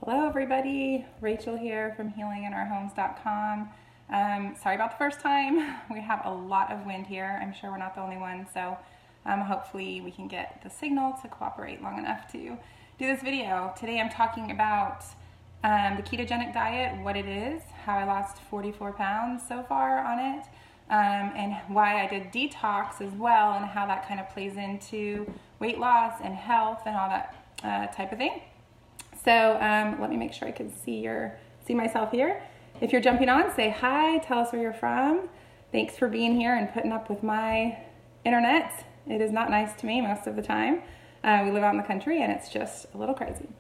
Hello everybody, Rachel here from healinginourhomes.com. Sorry about the first time. We have a lot of wind here. I'm sure we're not the only one, so hopefully we can get the signal to cooperate long enough to do this video. Today I'm talking about the ketogenic diet, what it is, how I lost 44 pounds so far on it, and why I did detox as well, and how that kind of plays into weight loss and health and all that type of thing. So let me make sure I can see myself here. If you're jumping on, say hi, tell us where you're from. Thanks for being here and putting up with my internet. It is not nice to me most of the time. We live out in the country and it's just a little crazy.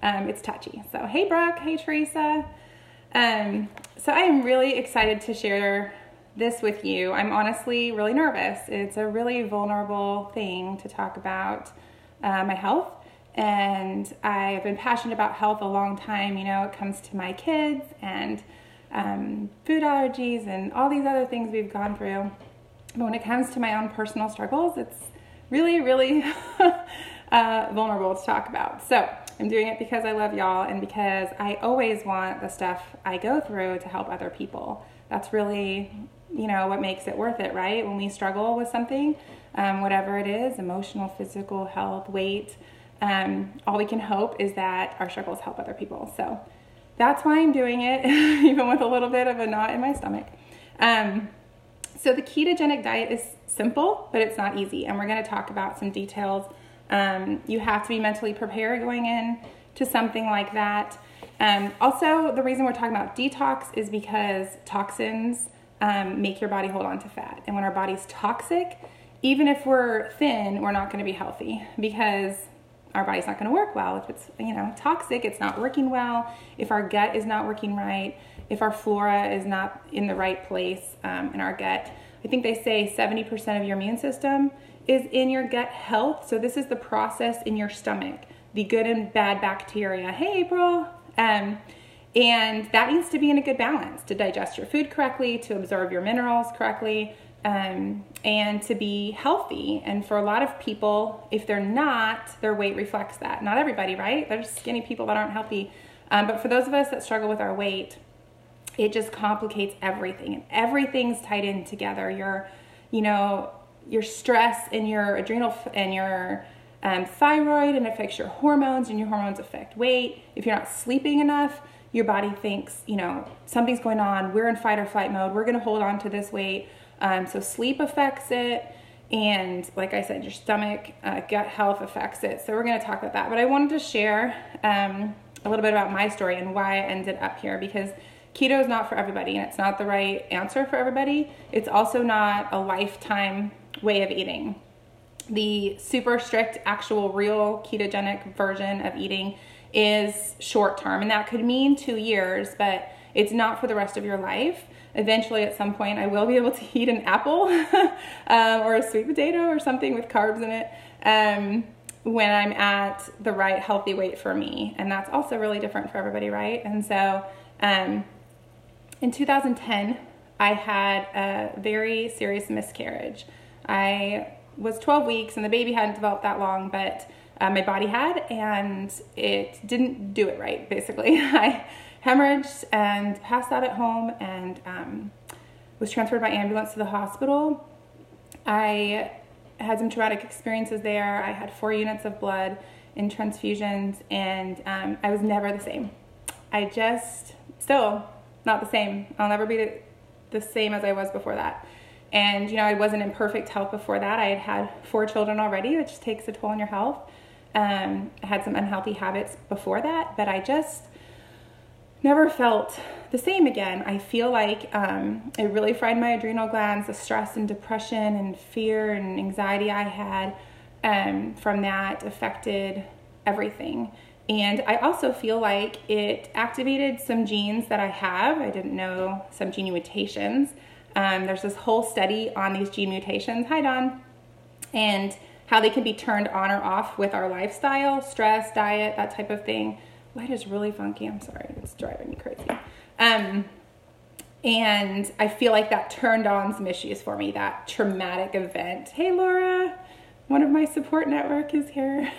It's touchy. So hey Brooke, hey Teresa. So I am really excited to share this with you. I'm honestly really nervous. It's a really vulnerable thing to talk about my health. And I've been passionate about health a long time. You know, it comes to my kids and food allergies and all these other things we've gone through. But when it comes to my own personal struggles, it's really, really vulnerable to talk about. So I'm doing it because I love y'all and because I always want the stuff I go through to help other people. That's really, you know, what makes it worth it, right? When we struggle with something, whatever it is, emotional, physical, health, weight, all we can hope is that our struggles help other people. So that's why I'm doing it, even with a little bit of a knot in my stomach. So the ketogenic diet is simple, but it's not easy. And we're going to talk about some details. You have to be mentally prepared going in to something like that. Also, the reason we're talking about detox is because toxins make your body hold on to fat. And when our body's toxic, even if we're thin, we're not going to be healthy because our body's not going to work well. If it's, you know, toxic, it's not working well. If our gut is not working right, if our flora is not in the right place in our gut. I think they say 70% of your immune system is in your gut health. So this is the process in your stomach, the good and bad bacteria. Hey, April. And that needs to be in a good balance to digest your food correctly, to absorb your minerals correctly, and to be healthy. And for a lot of people, if they're not, their weight reflects that. Not everybody, right? There's skinny people that aren't healthy. But for those of us that struggle with our weight, it just complicates everything. And everything's tied in together. Your stress and your adrenal and your thyroid, and it affects your hormones, and your hormones affect weight. If you're not sleeping enough, your body thinks, you know, something's going on. We're in fight or flight mode. We're going to hold on to this weight. So sleep affects it, and like I said, your stomach, gut health affects it. So we're going to talk about that. But I wanted to share a little bit about my story and why I ended up here, because keto is not for everybody, and it's not the right answer for everybody. It's also not a lifetime way of eating. The super strict, actual, real ketogenic version of eating is short term, and that could mean 2 years, but it's not for the rest of your life. Eventually, at some point, I will be able to eat an apple or a sweet potato or something with carbs in it when I'm at the right healthy weight for me. And that's also really different for everybody, right? And so in 2010, I had a very serious miscarriage. I was 12 weeks and the baby hadn't developed that long, but my body had, and it didn't do it right, basically. I hemorrhaged and passed out at home, and was transferred by ambulance to the hospital. I had some traumatic experiences there. I had 4 units of blood in transfusions, and I was never the same. Still not the same. I'll never be the same as I was before that. And, you know, I wasn't in perfect health before that. I had 4 children already, which takes a toll on your health. I had some unhealthy habits before that, but I just never felt the same again. I feel like it really fried my adrenal glands. The stress and depression and fear and anxiety I had from that affected everything. And I also feel like it activated some genes that I have. I didn't know, some gene mutations. There's this whole study on these gene mutations. Hi, Dawn. And how they can be turned on or off with our lifestyle, stress, diet, that type of thing. Light is really funky. I'm sorry. It's driving me crazy. And I feel like that turned on some issues for me, that traumatic event. Hey, Laura. One of my support network is here.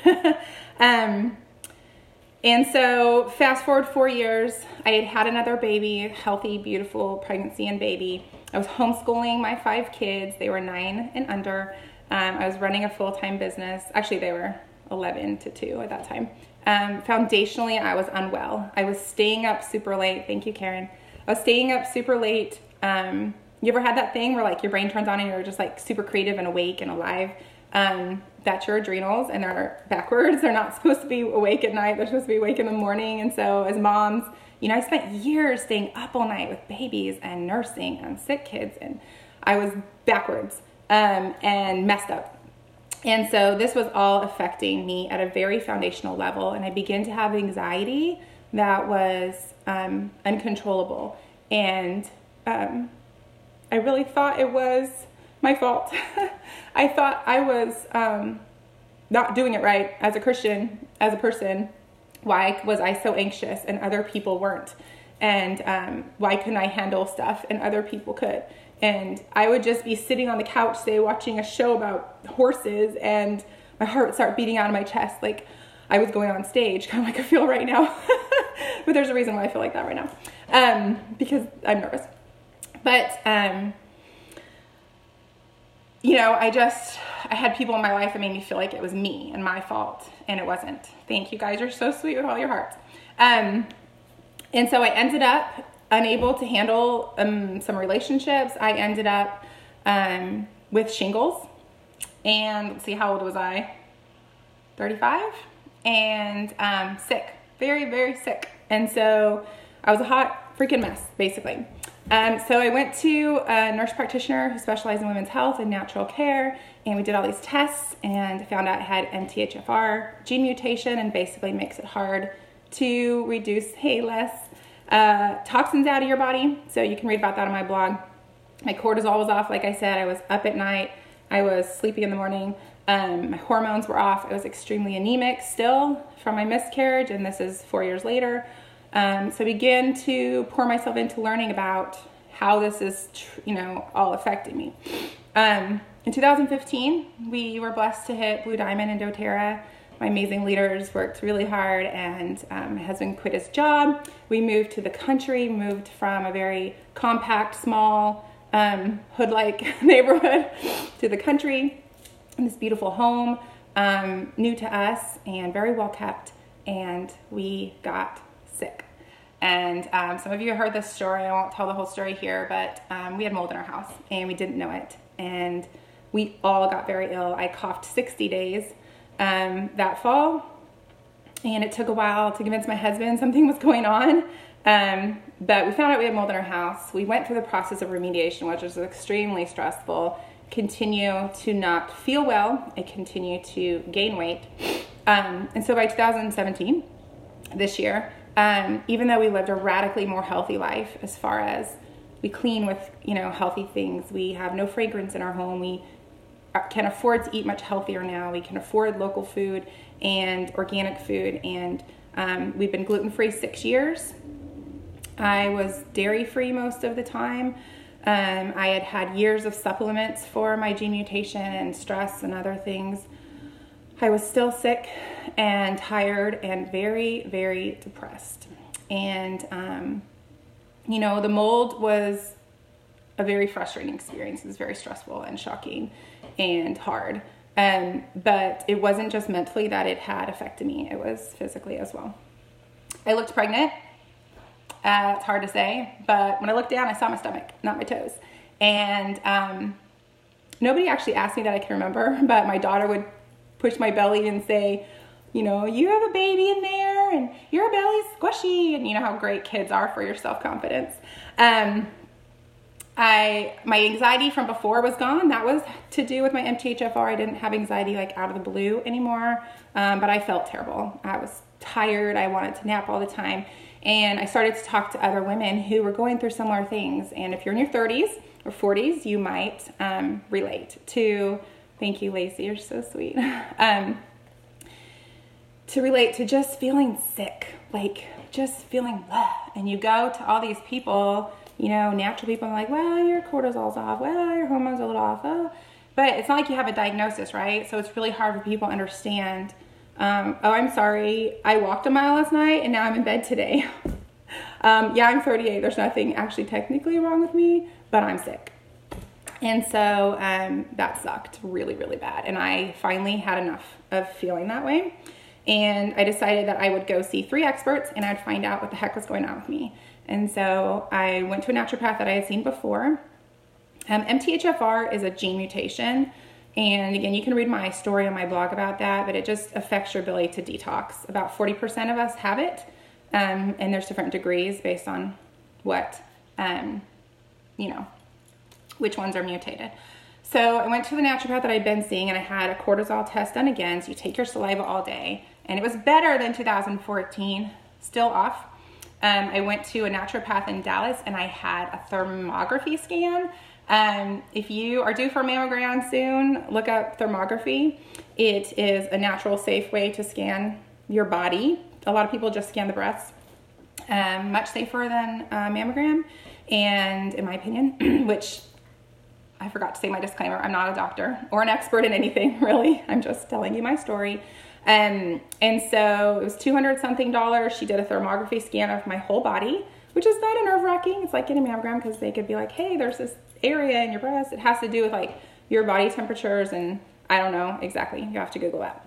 And so fast forward 4 years, I had had another baby, healthy, beautiful pregnancy and baby. I was homeschooling my 5 kids. They were 9 and under. I was running a full-time business. Actually, they were 11 to 2 at that time. Foundationally, I was unwell. I was staying up super late. Thank you, Karen. I was staying up super late. You ever had that thing where like your brain turns on and you're just like super creative and awake and alive? That's your adrenals, and they're backwards. They're not supposed to be awake at night. They're supposed to be awake in the morning. And so as moms, you know, I spent years staying up all night with babies and nursing and sick kids, and I was backwards and messed up. And so this was all affecting me at a very foundational level, and I began to have anxiety that was uncontrollable. And I really thought it was my fault. I thought I was not doing it right as a Christian, as a person. Why was I so anxious and other people weren't? And why couldn't I handle stuff and other people could? And I would just be sitting on the couch, say, watching a show about horses, and my heart would start beating out of my chest like I was going on stage, kind of like I feel right now. But there's a reason why I feel like that right now, because I'm nervous. But you know, I had people in my life that made me feel like it was me and my fault, and it wasn't. Thank you guys, you're so sweet with all your hearts. And so I ended up unable to handle some relationships. I ended up with shingles, and let's see, how old was I? 35, and sick, very, very sick. And so I was a hot freaking mess, basically. So I went to a nurse practitioner who specialized in women's health and natural care, and we did all these tests and found out I had MTHFR gene mutation, and basically makes it hard to reduce, toxins out of your body. So you can read about that on my blog. My cortisol was off, like I said. I was up at night. I was sleepy in the morning. My hormones were off. I was extremely anemic still from my miscarriage, and this is 4 years later. So I began to pour myself into learning about how this is, all affecting me. In 2015, we were blessed to hit Blue Diamond and doTERRA. My amazing leaders worked really hard, and my husband quit his job. We moved to the country, moved from a very compact, small, hood-like neighborhood to the country, in this beautiful home, new to us and very well kept, and we got sick. And some of you have heard this story. I won't tell the whole story here, but we had mold in our house and we didn't know it, and we all got very ill. I coughed 60 days that fall, and it took a while to convince my husband something was going on, but we found out we had mold in our house. We went through the process of remediation, which was extremely stressful. Continue to not feel well. I continue to gain weight, and so by 2017, this year, even though we lived a radically more healthy life, as far as we clean with, healthy things, we have no fragrance in our home, we can afford to eat much healthier now, we can afford local food and organic food, and we've been gluten-free 6 years. I was dairy-free most of the time. I had had years of supplements for my gene mutation and stress and other things. I was still sick and tired and very, very depressed. And, the mold was a very frustrating experience. It was very stressful and shocking and hard. But it wasn't just mentally that it had affected me. It was physically as well. I looked pregnant. It's hard to say, but when I looked down, I saw my stomach, not my toes. And nobody actually asked me that I can remember, but my daughter would push my belly and say, you have a baby in there and your belly's squishy, and you know how great kids are for your self-confidence. My anxiety from before was gone. That was to do with my MTHFR. I didn't have anxiety like out of the blue anymore, but I felt terrible. I was tired. I wanted to nap all the time. And I started to talk to other women who were going through similar things. And if you're in your 30s or 40s, you might relate to, thank you, Lacey, you're so sweet, to relate to just feeling sick, like just feeling blah. And you go to all these people, natural people, and like, well, your cortisol's off, well, your hormones are a little off, oh. But it's not like you have a diagnosis, right? So it's really hard for people to understand Oh, I'm sorry. I walked a mile last night and now I'm in bed today. Yeah, I'm 38. There's nothing actually technically wrong with me, but I'm sick. And so that sucked really, really bad. And I finally had enough of feeling that way. And I decided that I would go see 3 experts and I'd find out what the heck was going on with me. And so I went to a naturopath that I had seen before. MTHFR is a gene mutation. And again, you can read my story on my blog about that, but it just affects your ability to detox. About 40% of us have it. And there's different degrees based on what, which ones are mutated. So I went to the naturopath that I'd been seeing and I had a cortisol test done again. So you take your saliva all day and it was better than 2014, still off. I went to a naturopath in Dallas and I had a thermography scan. If you are due for a mammogram soon, look up thermography. It is a natural, safe way to scan your body. A lot of people just scan the breasts, much safer than a mammogram. And in my opinion, which I forgot to say my disclaimer, I'm not a doctor or an expert in anything, really. I'm just telling you my story. And so it was $200 something. She did a thermography scan of my whole body, which is kind of nerve-wracking. It's like getting a mammogram because they could be like, hey, there's this area in your breast. It has to do with like your body temperatures and I don't know exactly. You have to Google that.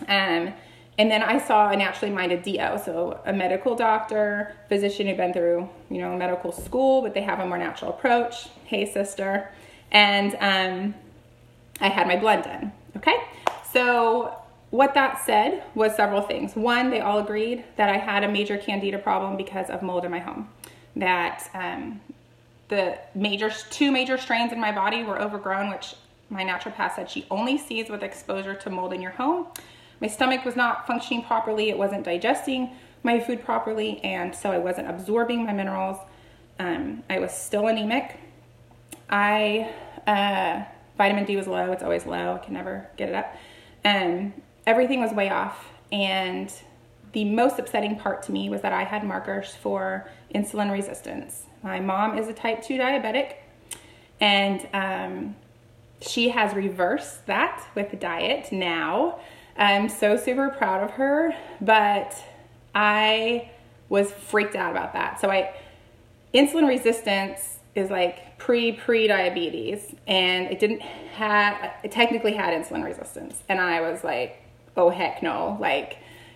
And then I saw a naturally minded DO, so a medical doctor, physician who'd been through, medical school, but they have a more natural approach. Hey, sister. And I had my blood done, okay? So what that said was several things. One, they all agreed that I had a major candida problem because of mold in my home. That the two major strains in my body were overgrown, which my naturopath said she only sees with exposure to mold in your home. My stomach was not functioning properly. It wasn't digesting my food properly, and so I wasn't absorbing my minerals. I was still anemic. Vitamin D was low. It's always low. I can never get it up. Everything was way off, and the most upsetting part to me was that I had markers for insulin resistance. My mom is a type 2 diabetic, and she has reversed that with the diet now. I'm so super proud of her, but I was freaked out about that. So insulin resistance is like pre-diabetes, and it technically had insulin resistance. And I was like, oh heck no,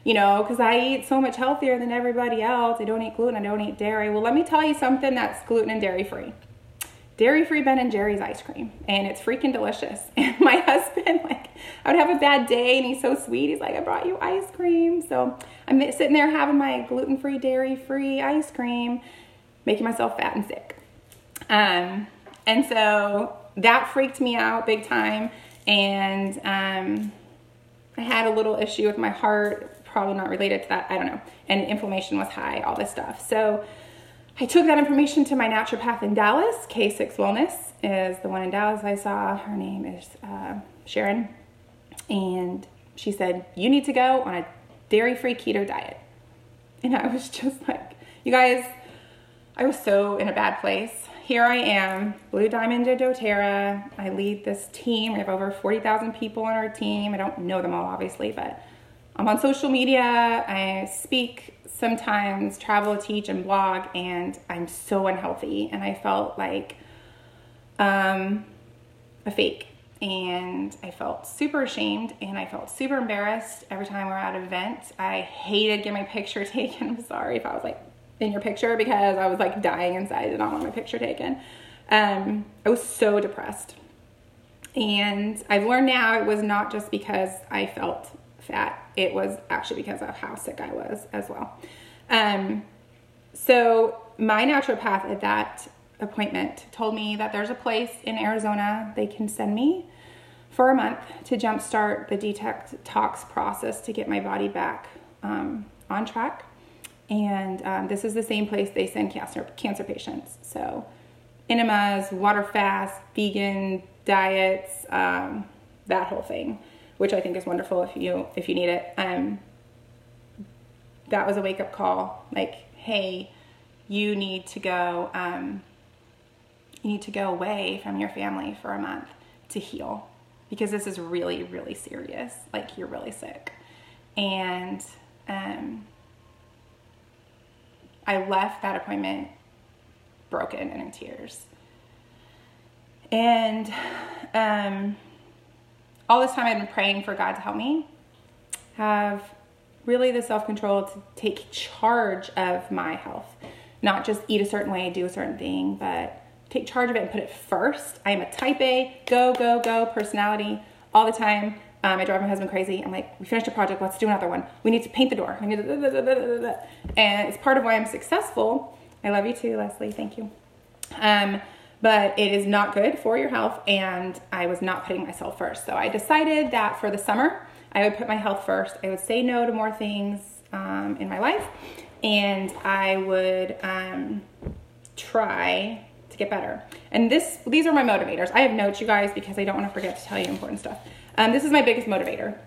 because I eat so much healthier than everybody else. I don't eat gluten, I don't eat dairy. Well, let me tell you something that's gluten and dairy free. Dairy-free Ben & Jerry's ice cream, and it's freaking delicious. And my husband, I would have a bad day, and he's so sweet. He's like, I brought you ice cream. So I'm sitting there having my gluten-free, dairy-free ice cream, making myself fat and sick. And so that freaked me out big time, and I had a little issue with my heart, probably not related to that, I don't know, and inflammation was high, all this stuff. So I took that information to my naturopath in Dallas. K6 Wellness is the one in Dallas I saw. Her name is Sharon. And she said, you need to go on a dairy-free keto diet. And I was just like, you guys, I was so in a bad place. Here I am, Blue Diamond of doTERRA. I lead this team. We have over 40,000 people on our team. I don't know them all, obviously, but I'm on social media. I speak sometimes, travel, teach, and blog, and I'm so unhealthy. And I felt like a fake. And I felt super ashamed, and I felt super embarrassed every time we're at an event. I hated getting my picture taken. I'm sorry if I was in your picture, because I was dying inside. I did not want my picture taken. I was so depressed. And I've learned now it was not just because I felt fat. It was actually because of how sick I was as well. So my naturopath at that appointment told me that there's a place in Arizona they can send me for a month to jumpstart the detox process to get my body back on track. And this is the same place they send cancer patients. So enemas, water fast, vegan diets, that whole thing, which I think is wonderful if you need it. That was a wake-up call. Hey, you need to go away from your family for a month to heal, because this is really, really serious. You're really sick. And I left that appointment broken and in tears. And all this time I've been praying for God to help me have really the self-control to take charge of my health. Not just eat a certain way, do a certain thing, but take charge of it and put it first. I am a type A, go, go, go personality all the time. I drive my husband crazy. I'm like, we finished a project, let's do another one. We need to paint the door. We need to and it's part of why I'm successful. I love you too, Leslie, thank you. But it is not good for your health, and I was not putting myself first. So I decided that for the summer, I would put my health first. I would say no to more things in my life, and I would try to get better. And these are my motivators. I have notes, you guys, because I don't want to forget to tell you important stuff. This is my biggest motivator.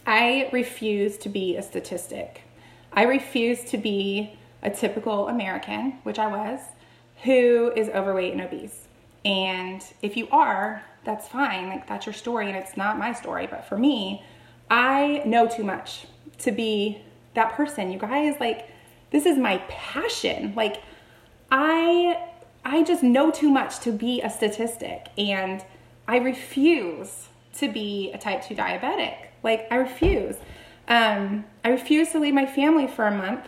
I refuse to be a statistic. I refuse to be a typical American, which I was, who is overweight and obese. And if you are, that's fine. Like, that's your story, and it's not my story. But for me, I know too much to be that person. You guys, like, this is my passion. Like, I just know too much to be a statistic, and I refuse to be a type 2 diabetic. Like, I refuse. I refused to leave my family for a month.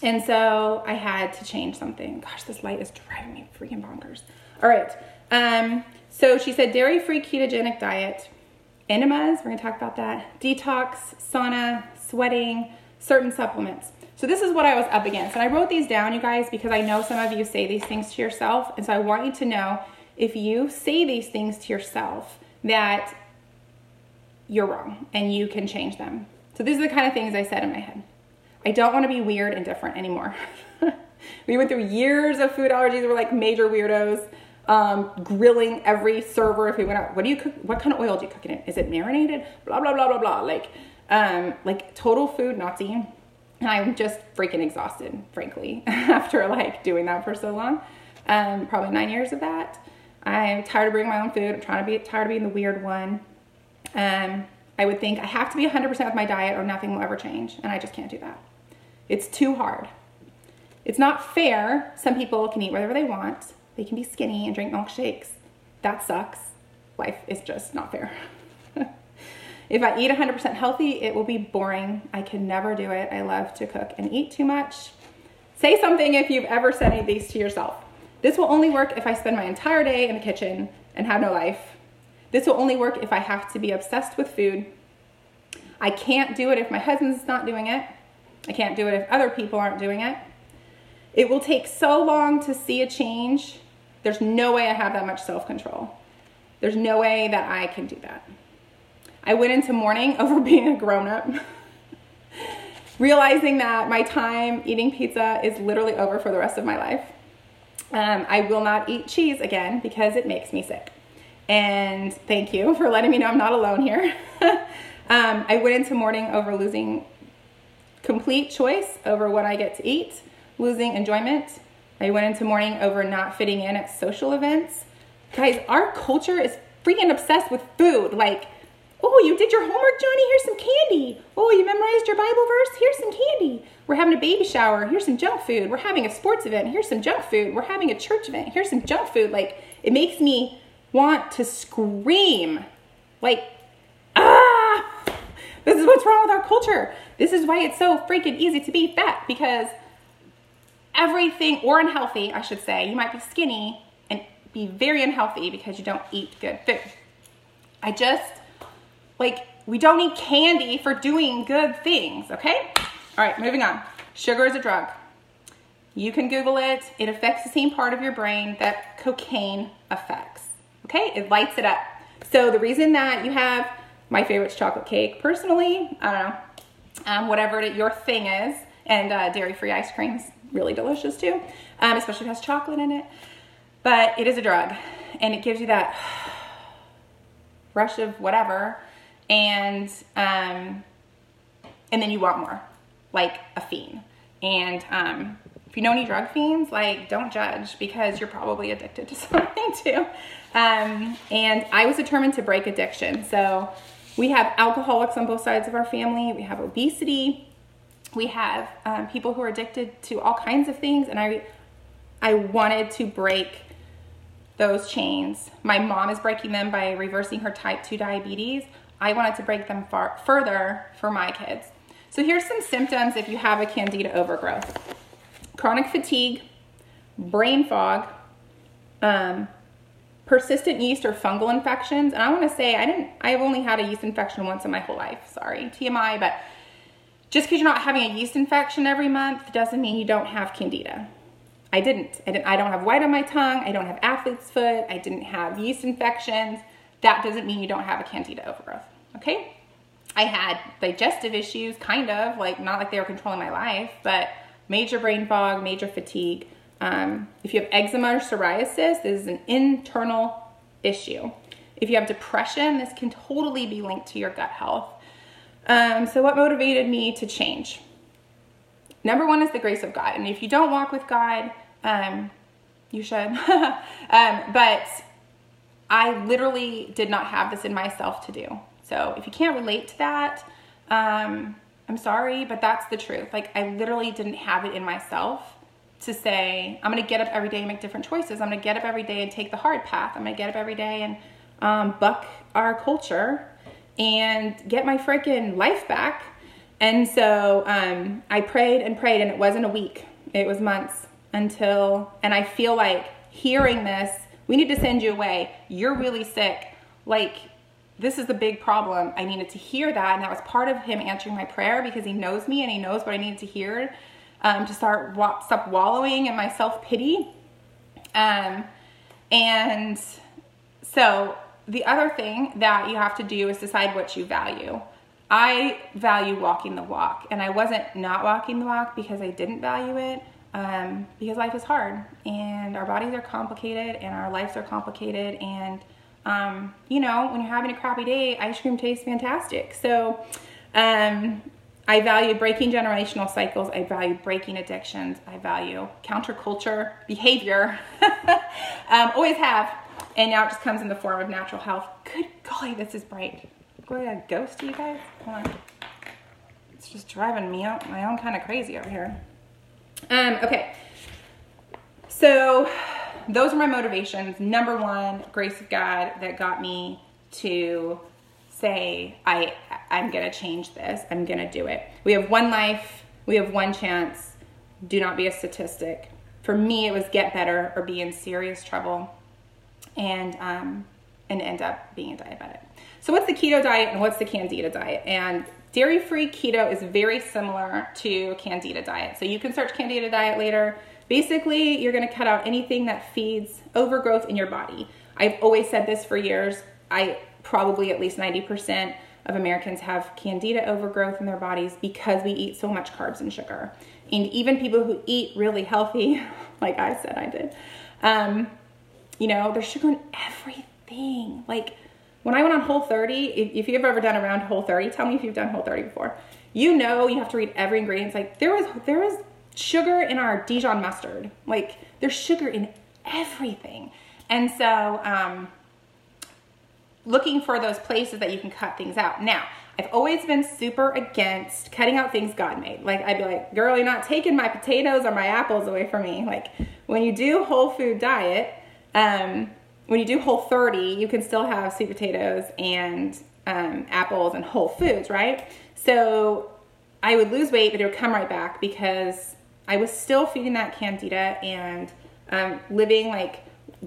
And so I had to change something. Gosh, this light is driving me freaking bonkers. All right. So she said dairy-free ketogenic diet, enemas, we're gonna talk about that, detox, sauna, sweating, certain supplements. So this is what I was up against. And I wrote these down, you guys, because I know some of you say these things to yourself. And so I want you to know, if you say these things to yourself, that you're wrong and you can change them. So these are the kind of things I said in my head. I don't want to be weird and different anymore. We went through years of food allergies. We're like major weirdos, grilling every server if we went out. What do you cook? What kind of oil do you cook it in? Is it marinated? Blah, blah, blah, blah, blah. Like total food Nazi. And I'm just freaking exhausted, frankly, after like doing that for so long. Probably 9 years of that. I'm tired of bringing my own food. I'm tired of being the weird one. I would think I have to be 100% with my diet or nothing will ever change. And I just can't do that. It's too hard. It's not fair. Some people can eat whatever they want. They can be skinny and drink milkshakes. That sucks. Life is just not fair. If I eat 100% healthy, it will be boring. I can never do it. I love to cook and eat too much. Say something if you've ever said any of these to yourself. This will only work if I spend my entire day in the kitchen and have no life. This will only work if I have to be obsessed with food. I can't do it if my husband's not doing it. I can't do it if other people aren't doing it. It will take so long to see a change. There's no way I have that much self-control. There's no way that I can do that. I went into mourning over being a grown-up, realizing that my time eating pizza is literally over for the rest of my life. I will not eat cheese again because it makes me sick. And thank you for letting me know I'm not alone here. I went into mourning over losing complete choice over what I get to eat, losing enjoyment. I went into mourning over not fitting in at social events. Guys, our culture is freaking obsessed with food. Like, oh, you did your homework, Johnny? Here's some candy. Oh, you memorized your Bible verse? Here's some candy. We're having a baby shower. Here's some junk food. We're having a sports event. Here's some junk food. We're having a church event. Here's some junk food. Like, it makes me want to scream. Like, ah! This is what's wrong with our culture. This is why it's so freaking easy to be fat, because everything, or unhealthy, I should say. You might be skinny and be very unhealthy because you don't eat good food. We don't need candy for doing good things, okay? All right, moving on. Sugar is a drug. You can Google it. It affects the same part of your brain that cocaine affects, okay? It lights it up. So the reason that you have, my favorite's chocolate cake. Personally, I don't know, whatever your thing is, and dairy-free ice cream's really delicious too, especially if it has chocolate in it. But it is a drug, and it gives you that rush of whatever, and then you want more, like a fiend. And if you know any drug fiends, like, don't judge, because you're probably addicted to something too. And I was determined to break addiction. So We have alcoholics on both sides of our family. We have obesity. We have people who are addicted to all kinds of things. And I wanted to break those chains. My mom is breaking them by reversing her type 2 diabetes. I wanted to break them further for my kids. So here's some symptoms if you have a Candida overgrowth. Chronic fatigue, brain fog, persistent yeast or fungal infections. And I want to say I've only had a yeast infection once in my whole life. Sorry, TMI, but just because you're not having a yeast infection every month doesn't mean you don't have Candida. I don't have white on my tongue. I don't have athlete's foot. I didn't have yeast infections. That doesn't mean you don't have a Candida overgrowth, okay? I had digestive issues, kind of, like not like they were controlling my life, but major brain fog, major fatigue. If you have eczema or psoriasis, this is an internal issue. If you have depression, this can totally be linked to your gut health. So what motivated me to change? Number one is the grace of God. And if you don't walk with God, you should. But I literally did not have this in myself to do. So if you can't relate to that, I'm sorry, but that's the truth. Like I literally didn't have it in myself to say, I'm going to get up every day and make different choices. I'm going to get up every day and take the hard path. I'm going to get up every day and buck our culture and get my freaking life back. And so I prayed and prayed, and it wasn't a week. It was months and I feel like hearing this, we need to send you away. You're really sick. Like, this is the big problem. I needed to hear that, and that was part of him answering my prayer because he knows me and he knows what I needed to hear to stop wallowing in my self-pity. And so the other thing that you have to do is decide what you value. I value walking the walk, and I wasn't not walking the walk because I didn't value it, because life is hard, and our bodies are complicated, and our lives are complicated, and you know, when you're having a crappy day, ice cream tastes fantastic. So I value breaking generational cycles. I value breaking addictions. I value counterculture behavior. Always have, and now it just comes in the form of natural health. Good golly, this is bright. Go ahead, ghost you guys. Hold on. It's just driving me out my own kind of crazy over here. Okay, so those are my motivations. Number one, grace of God that got me to say, I'm gonna change this. I'm gonna do it. We have one life. We have one chance. Do not be a statistic. For me, it was get better or be in serious trouble, and end up being a diabetic. So what's the keto diet and what's the Candida diet? And dairy-free keto is very similar to Candida diet. So you can search Candida diet later. Basically, you're gonna cut out anything that feeds overgrowth in your body. I've always said this for years. Probably at least 90% of Americans have Candida overgrowth in their bodies because we eat so much carbs and sugar. And even people who eat really healthy, like I said I did, you know, there's sugar in everything. Like when I went on Whole30, if you've ever done around Whole30, tell me if you've done Whole30 before. You know, you have to read every ingredient. It's like there was sugar in our Dijon mustard. Like there's sugar in everything. And so, looking for those places that you can cut things out. Now, I've always been super against cutting out things God made. Like I'd be like, girl, you're not taking my potatoes or my apples away from me. Like when you do whole food diet, when you do Whole30, you can still have sweet potatoes and apples and whole foods, right? So I would lose weight, but it would come right back because I was still feeding that Candida and living like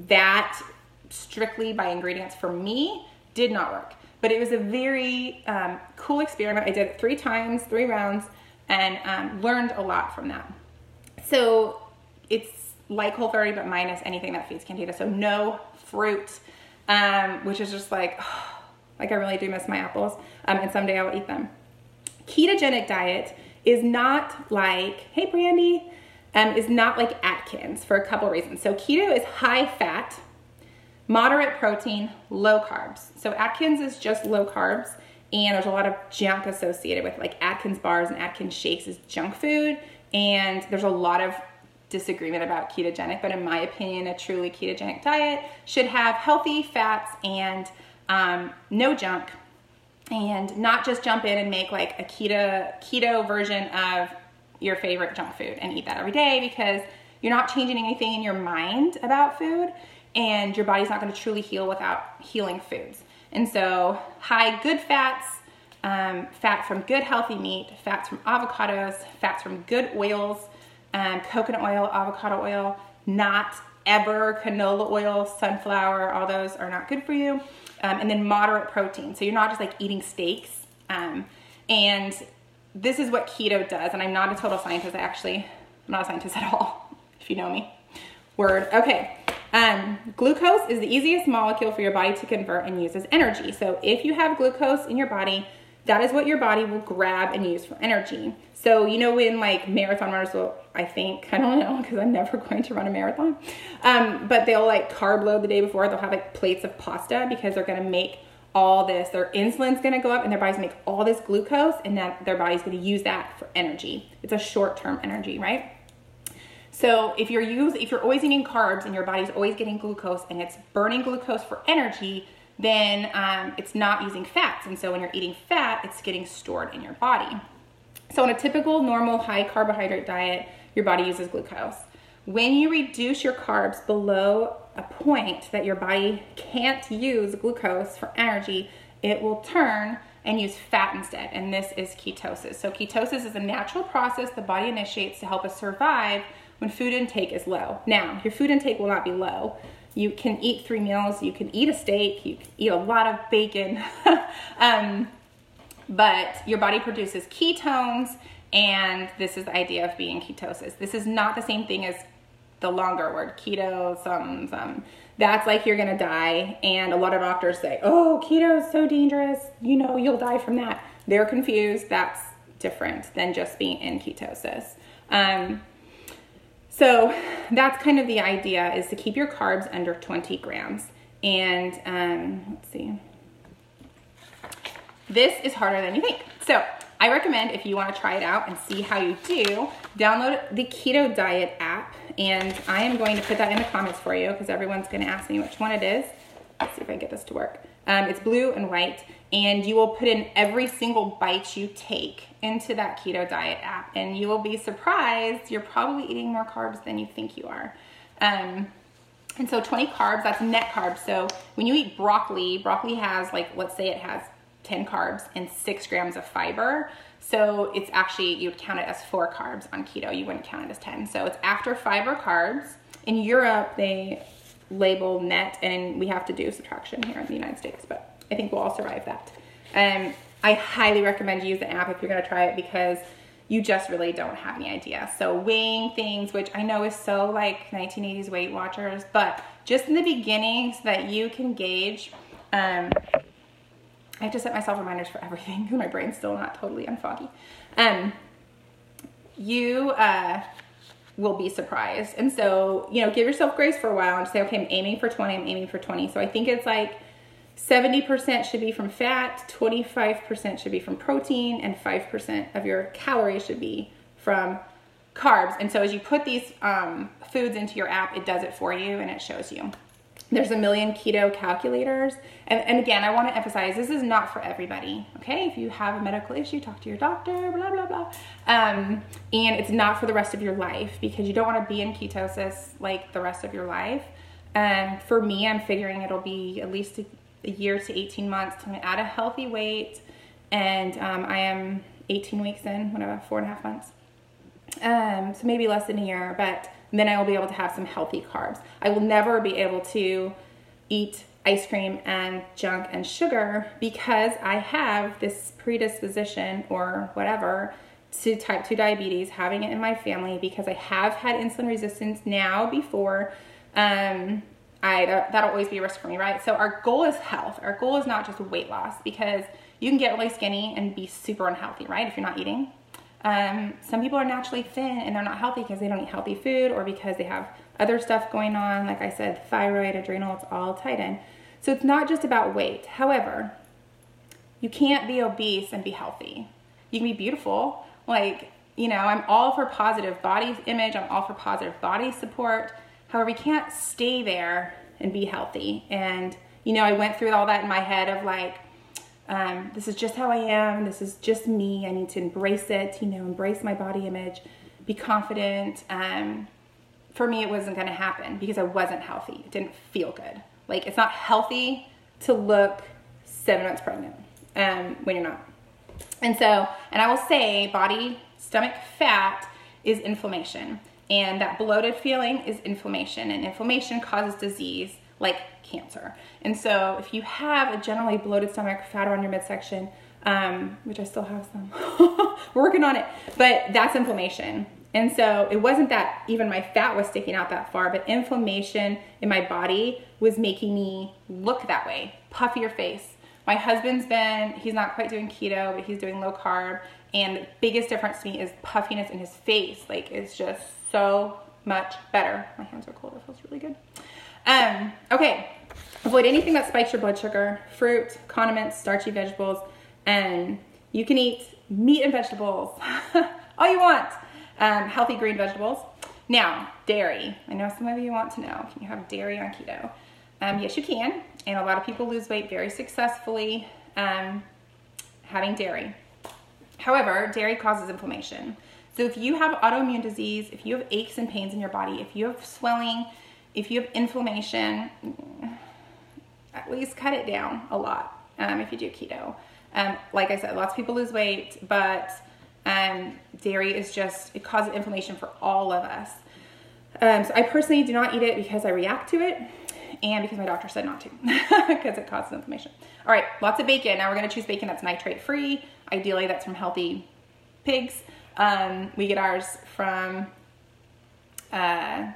that strictly by ingredients for me did not work. But it was a very cool experiment. I did it 3 times, 3 rounds, and learned a lot from that. So it's like Whole30, but minus anything that feeds Candida. So no fruit, which is just like I really do miss my apples, and someday I will eat them. Ketogenic diet is not like, hey Brandy, is not like Atkins for a couple reasons. So keto is high fat, moderate protein, low carbs. So Atkins is just low carbs, and there's a lot of junk associated with like Atkins bars and Atkins shakes is junk food, and there's a lot of disagreement about ketogenic, but in my opinion, a truly ketogenic diet should have healthy fats and no junk and not just jump in and make like a keto version of your favorite junk food and eat that every day, because you're not changing anything in your mind about food, and your body's not going to truly heal without healing foods. And so high good fats, fat from good healthy meat, fats from avocados, fats from good oils, coconut oil, avocado oil, not ever canola oil, sunflower, all those are not good for you. And then moderate protein. So you're not just like eating steaks. And this is what keto does. And I'm not a total scientist. I'm not a scientist at all, if you know me. Word. Okay. Glucose is the easiest molecule for your body to convert and use as energy. So if you have glucose in your body, that is what your body will grab and use for energy. So, you know, when like marathon runners will, I don't know, because I'm never going to run a marathon, but they'll like carb load the day before. They'll have like plates of pasta because they're going to make all this, their insulin's going to go up and their body's make all this glucose, and then their body's going to use that for energy. It's a short-term energy, right? So if you're always eating carbs and your body's always getting glucose and it's burning glucose for energy, then it's not using fats. And so when you're eating fat, it's getting stored in your body. So in a typical normal high carbohydrate diet, your body uses glucose. When you reduce your carbs below a point that your body can't use glucose for energy, it will turn and use fat instead. And this is ketosis. So ketosis is a natural process the body initiates to help us survive when food intake is low. Now, your food intake will not be low. You can eat 3 meals, you can eat a steak, you can eat a lot of bacon, but your body produces ketones, and this is the idea of being ketosis. This is not the same thing as the longer word, keto, something. That's like you're gonna die, and a lot of doctors say, oh, keto is so dangerous, you know, you'll die from that. They're confused. That's different than just being in ketosis. So that's kind of the idea, is to keep your carbs under 20 grams. And let's see. This is harder than you think. So I recommend, if you want to try it out and see how you do, download the Keto Diet app. And I am going to put that in the comments for you because everyone's going to ask me which one it is. Let's see if I can get this to work. It's blue and white, and you will put in every single bite you take into that Keto Diet app, and you will be surprised. You're probably eating more carbs than you think you are. And so 20 carbs, that's net carbs. So when you eat broccoli has, like, let's say it has 10 carbs and 6 grams of fiber. So it's actually, you would count it as 4 carbs on keto. You wouldn't count it as 10. So it's after fiber carbs. In Europe, they label net, and we have to do subtraction here in the United States, but I think we'll all survive that. I highly recommend you use the app if you're gonna try it, because you just really don't have any idea. So weighing things, which I know is so like 1980s Weight Watchers, but just in the beginning so that you can gauge, I have to set myself reminders for everything because my brain's still not totally unfoggy. You will be surprised. And so, you know, give yourself grace for a while and say, okay, I'm aiming for 20, I'm aiming for 20. So I think it's like 70% should be from fat, 25% should be from protein, and 5% of your calories should be from carbs. And so as you put these foods into your app, it does it for you and it shows you. There's a million keto calculators. And again, I want to emphasize, this is not for everybody, okay? If you have a medical issue, talk to your doctor, blah, blah, blah. And it's not for the rest of your life, because you don't want to be in ketosis like the rest of your life. For me, I'm figuring it'll be at least a year to 18 months to add a healthy weight. And I am 18 weeks in, whatever, 4.5 months. So maybe less than a year, but then I will be able to have some healthy carbs. I will never be able to eat ice cream and junk and sugar because I have this predisposition or whatever to type 2 diabetes, having it in my family, because I have had insulin resistance now before. That'll always be a risk for me, right? So our goal is health. Our goal is not just weight loss, because you can get really skinny and be super unhealthy, right? If you're not eating. Some people are naturally thin and they're not healthy because they don't eat healthy food, or because they have other stuff going on. Like I said, thyroid, adrenal, it's all tied in. So it's not just about weight. However, you can't be obese and be healthy. You can be beautiful. Like, you know, I'm all for positive body image. I'm all for positive body support. However, you can't stay there and be healthy. And, you know, I went through all that in my head of like, This is just how I am. This is just me. I need to embrace it, embrace my body image, be confident. For me, it wasn't going to happen because I wasn't healthy. It didn't feel good. Like, it's not healthy to look 7 months pregnant when you're not. And I will say body, stomach fat is inflammation. And that bloated feeling is inflammation. And inflammation causes disease like cancer. And so if you have a generally bloated stomach, fat around your midsection, which I still have some, we're working on it, but that's inflammation. And so it wasn't that even my fat was sticking out that far, but inflammation in my body was making me look that way, puffier face. My husband's he's not quite doing keto, but he's doing low carb. And the biggest difference to me is puffiness in his face. Like, it's just so much better. My hands are cold, it feels really good. Okay, avoid anything that spikes your blood sugar, fruit, condiments, starchy vegetables, and you can eat meat and vegetables, all you want. Healthy green vegetables. Now, dairy. I know some of you want to know, can you have dairy on keto? Yes, you can. And a lot of people lose weight very successfully having dairy. However, dairy causes inflammation. So if you have autoimmune disease, if you have aches and pains in your body, if you have swelling, if you have inflammation, at least cut it down a lot if you do keto. Like I said, lots of people lose weight, but dairy is it causes inflammation for all of us. So I personally do not eat it because I react to it and because my doctor said not to because it causes inflammation. All right, lots of bacon. Now we're going to choose bacon that's nitrate free. Ideally, that's from healthy pigs. We get ours from a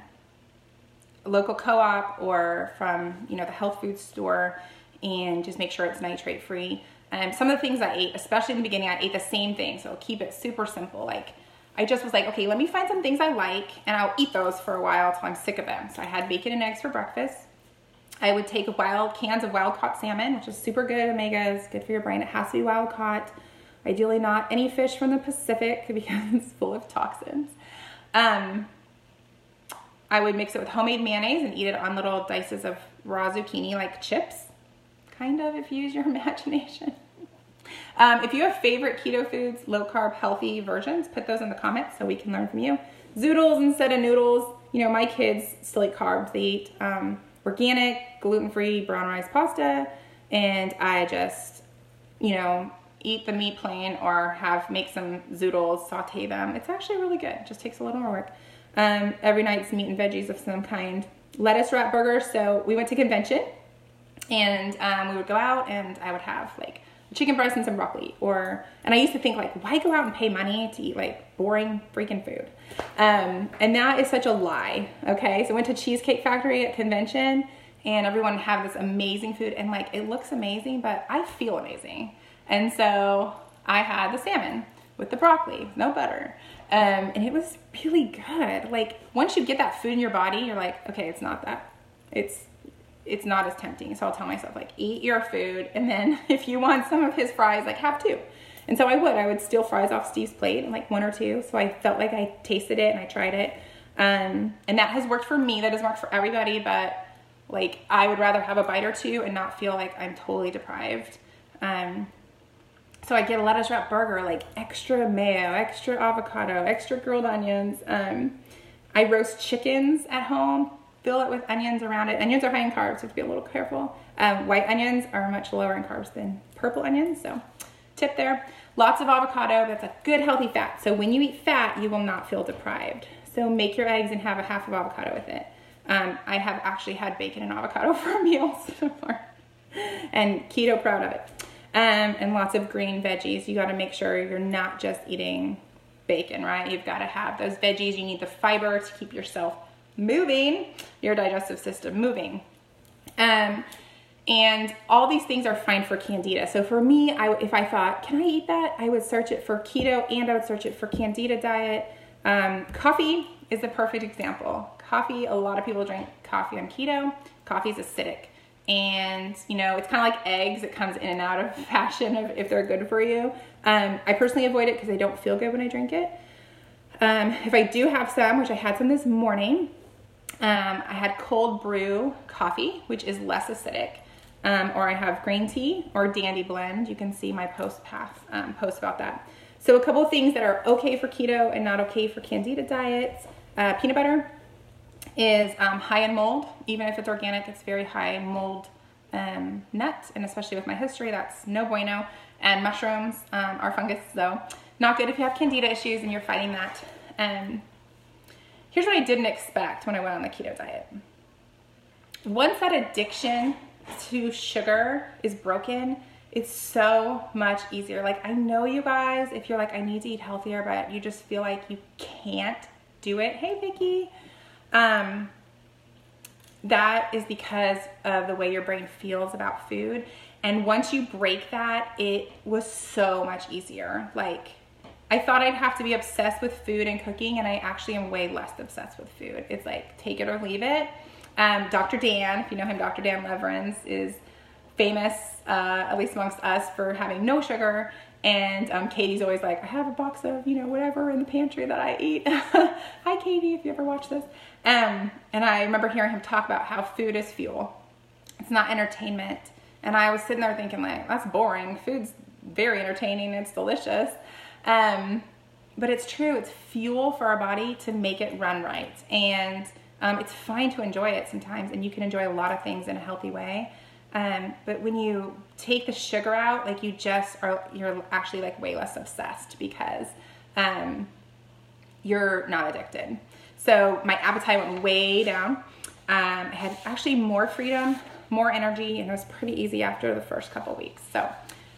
local co-op or from, the health food store, and just make sure it's nitrate free. Some of the things I ate, especially in the beginning, I ate the same thing. So keep it super simple. Like, I just was like, okay, let me find some things I like and I'll eat those for a while till I'm sick of them. So I had bacon and eggs for breakfast. I would take cans of wild caught salmon, which is super good, omegas, good for your brain. It has to be wild caught. Ideally not any fish from the Pacific because it's full of toxins. I would mix it with homemade mayonnaise and eat it on little dices of raw zucchini, like chips, kind of, if you use your imagination. If you have favorite keto foods, low carb, healthy versions, put those in the comments so we can learn from you. Zoodles instead of noodles. My kids still eat carbs. They eat organic, gluten-free brown rice pasta, and I just, eat the meat plain or make some zoodles, saute them. It's actually really good. It just takes a little more work. Every night's meat and veggies of some kind. Lettuce wrap burgers. So we went to convention and we would go out and I would have like chicken breast and some broccoli, and I used to think like, why go out and pay money to eat like boring freaking food? And that is such a lie. Okay. So I went to Cheesecake Factory at convention and everyone had this amazing food and like, it looks amazing, but I feel amazing. And so I had the salmon with the broccoli, no butter. And it was really good. Like, once you get that food in your body, you're like, okay, it's not as tempting. So I'll tell myself like, eat your food. And then if you want some of his fries, like have 2. And so I would steal fries off Steve's plate and like 1 or 2. So I felt like I tasted it and I tried it. And that has worked for me. That doesn't work for everybody, but like, I would rather have a bite or 2 and not feel like I'm totally deprived. So I get a lettuce wrap burger, like extra mayo, extra avocado, extra grilled onions. I roast chickens at home, fill it with onions around it. Onions are high in carbs, so you have to be a little careful. White onions are much lower in carbs than purple onions, so tip there. Lots of avocado, that's a good healthy fat. So when you eat fat, you will not feel deprived. So make your eggs and have a half of avocado with it. I have actually had bacon and avocado for meals before, and keto proud of it. And lots of green veggies. You got to make sure you're not just eating bacon, right? You've got to have those veggies. You need the fiber to keep yourself moving, your digestive system moving. And all these things are fine for candida. So for me, if I thought, can I eat that? I would search it for keto and I would search it for candida diet. Coffee is the perfect example. Coffee, a lot of people drink coffee on keto. Coffee is acidic. And, it's kind of like eggs. It comes in and out of fashion if they're good for you. I personally avoid it because I don't feel good when I drink it. If I do have some, which I had some this morning, I had cold brew coffee, which is less acidic. or I have green tea or Dandy Blend. You can see my post about that. So a couple of things that are okay for keto and not okay for Candida diets. Peanut butter is high in mold. Even if it's organic, it's very high mold nut, and especially with my history, that's no bueno. And mushrooms are fungus, so not good if you have Candida issues and you're fighting that. Here's what I didn't expect when I went on the keto diet. Once that addiction to sugar is broken, it's so much easier. Like, I know you guys, if you're like, I need to eat healthier, but you just feel like you can't do it. Hey, Vicky. That is because of the way your brain feels about food. And once you break that, it was so much easier. Like, I thought I'd have to be obsessed with food and cooking, and I actually am way less obsessed with food. It's like, take it or leave it. Dr. Dan, if you know him, Dr. Dan Leverins, is famous, at least amongst us, for having no sugar. And Katie's always like, I have a box of, you know, whatever in the pantry that I eat. Hi, Katie, if you ever watch this. And I remember hearing him talk about how food is fuel. It's not entertainment. And I was sitting there thinking, like, that's boring. Food's very entertaining. It's delicious. But it's true. It's fuel for our body to make it run right. And it's fine to enjoy it sometimes. And you can enjoy a lot of things in a healthy way. But when you take the sugar out, like, you're actually like way less obsessed because you're not addicted. So my appetite went way down. I had actually more freedom, more energy, and it was pretty easy after the first couple weeks. So